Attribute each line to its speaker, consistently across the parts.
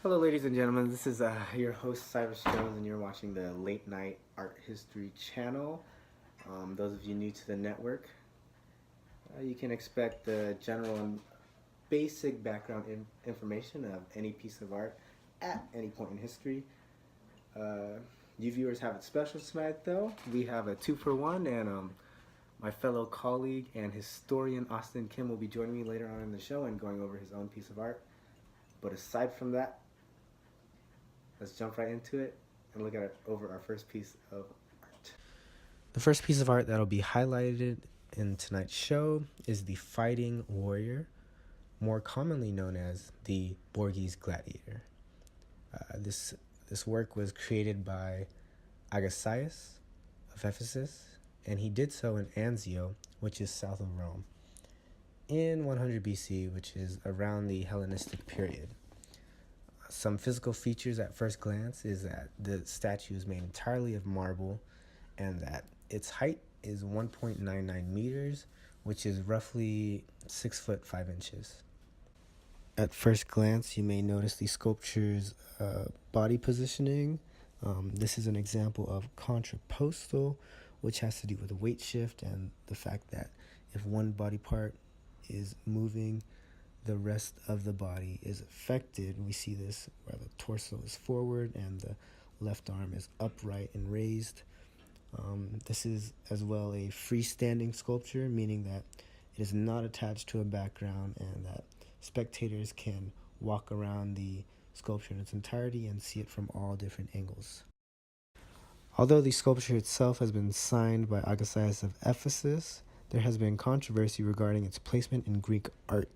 Speaker 1: Hello, ladies and gentlemen. This is your host, Cyrus Jones, and you're watching the Late Night Art History channel. Those of you new to the network, you can expect the general and basic background information of any piece of art at any point in history. You viewers have it special tonight, though. We have a 2-for-1, and my fellow colleague and historian Austin Kim will be joining me later on in the show and going over his own piece of art. But aside from that, let's jump right into it and look at over our first piece of art. The first piece of art that'll be highlighted in tonight's show is the Fighting Warrior, more commonly known as the Borghese Gladiator. This work was created by Agasias of Ephesus, and he did so in Anzio, which is south of Rome, in 100 BC, which is around the Hellenistic period. Some physical features at first glance is that the statue is made entirely of marble and that its height is 1.99 meters, which is roughly 6 foot 5 inches. At first glance, you may notice the sculpture's body positioning. This is an example of contrapposal, which has to do with weight shift and the fact that if one body part is moving, the rest of the body is affected. We see this where the torso is forward and the left arm is upright and raised. This is as well a freestanding sculpture, meaning that it is not attached to a background and that spectators can walk around the sculpture in its entirety and see it from all different angles. Although the sculpture itself has been signed by Agasias of Ephesus, there has been controversy regarding its placement in Greek art.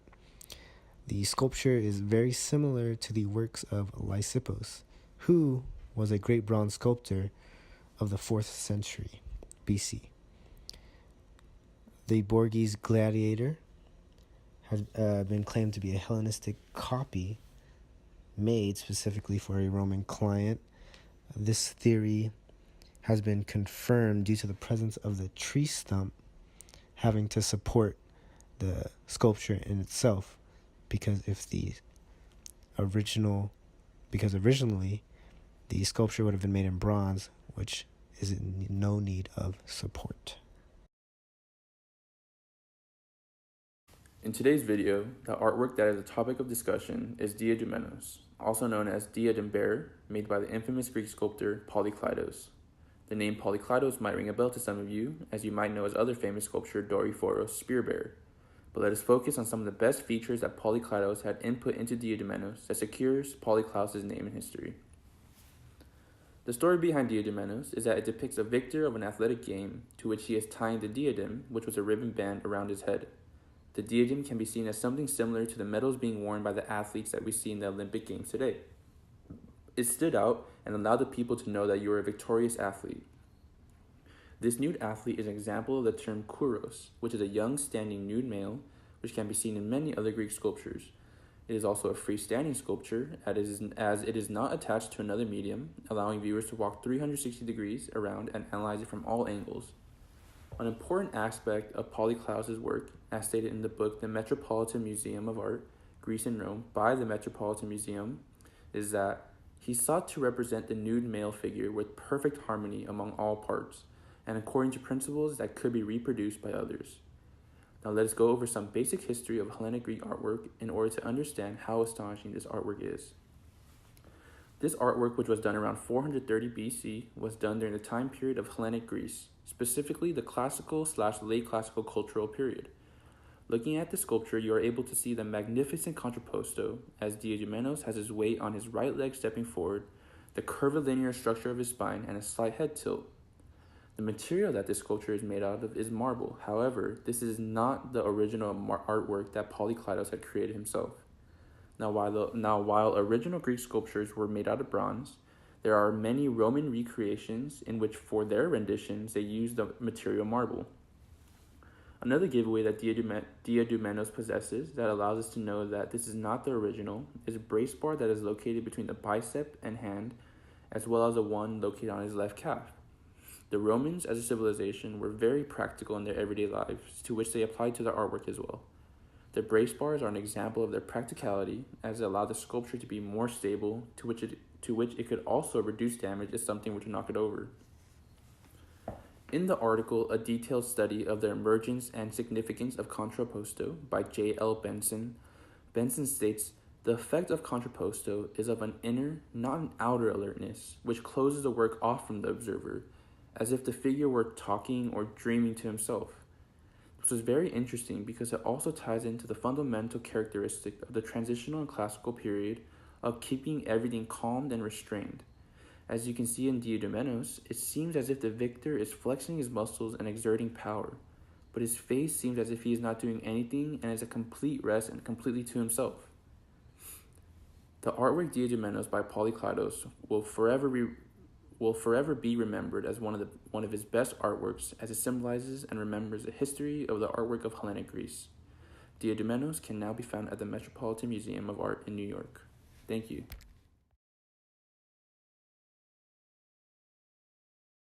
Speaker 1: The sculpture is very similar to the works of Lysippos, who was a great bronze sculptor of the 4th century BC. The Borghese Gladiator has been claimed to be a Hellenistic copy made specifically for a Roman client. This theory has been confirmed due to the presence of the tree stump having to support the sculpture in itself. Because originally the sculpture would have been made in bronze, which is in no need of support.
Speaker 2: In today's video, the artwork that is a topic of discussion is Diadomenos, also known as Diadem Bearer, made by the infamous Greek sculptor Polykleitos. The name Polykleitos might ring a bell to some of you, as you might know his other famous sculpture Doryphoros Spear Bearer. But let us focus on some of the best features that Polykleitos had input into Diadomenos that secures Polyklaus' name in history. The story behind Diadomenos is that it depicts a victor of an athletic game to which he is tying the diadem, which was a ribbon band around his head. The diadem can be seen as something similar to the medals being worn by the athletes that we see in the Olympic Games today. It stood out and allowed the people to know that you were a victorious athlete. This nude athlete is an example of the term kouros, which is a young standing nude male, which can be seen in many other Greek sculptures. It is also a freestanding sculpture, as it is not attached to another medium, allowing viewers to walk 360 degrees around and analyze it from all angles. An important aspect of Polyklaus' work, as stated in the book The Metropolitan Museum of Art, Greece and Rome, by the Metropolitan Museum, is that he sought to represent the nude male figure with perfect harmony among all parts, and according to principles that could be reproduced by others. Now let us go over some basic history of Hellenic Greek artwork in order to understand how astonishing this artwork is. This artwork, which was done around 430 BC, was done during the time period of Hellenic Greece, specifically the classical/late classical cultural period. Looking at the sculpture, you are able to see the magnificent contrapposto, as Diadomenos has his weight on his right leg stepping forward, the curvilinear structure of his spine, and a slight head tilt. The material that this sculpture is made out of is marble. However, this is not the original artwork that Polykleitos had created himself. Now, while original Greek sculptures were made out of bronze, there are many Roman recreations in which for their renditions they used the material marble. Another giveaway that Diadomenos possesses that allows us to know that this is not the original is a brace bar that is located between the bicep and hand, as well as the one located on his left calf. The Romans, as a civilization, were very practical in their everyday lives, to which they applied to their artwork as well. The brace bars are an example of their practicality, as it allowed the sculpture to be more stable, to which it could also reduce damage if something were to knock it over. In the article, A Detailed Study of the Emergence and Significance of Contrapposto by J. L. Benson, Benson states, the effect of contrapposto is of an inner, not an outer alertness, which closes the work off from the observer, as if the figure were talking or dreaming to himself. This was very interesting because it also ties into the fundamental characteristic of the transitional and classical period of keeping everything calmed and restrained. As you can see in Diadomenos, it seems as if the victor is flexing his muscles and exerting power, but his face seems as if he is not doing anything and is at complete rest and completely to himself. The artwork Diadomenos by Polykleitos will forever be remembered as one of his best artworks, as it symbolizes and remembers the history of the artwork of Hellenic Greece. Diadomenos can now be found at the Metropolitan Museum of Art in New York. Thank you.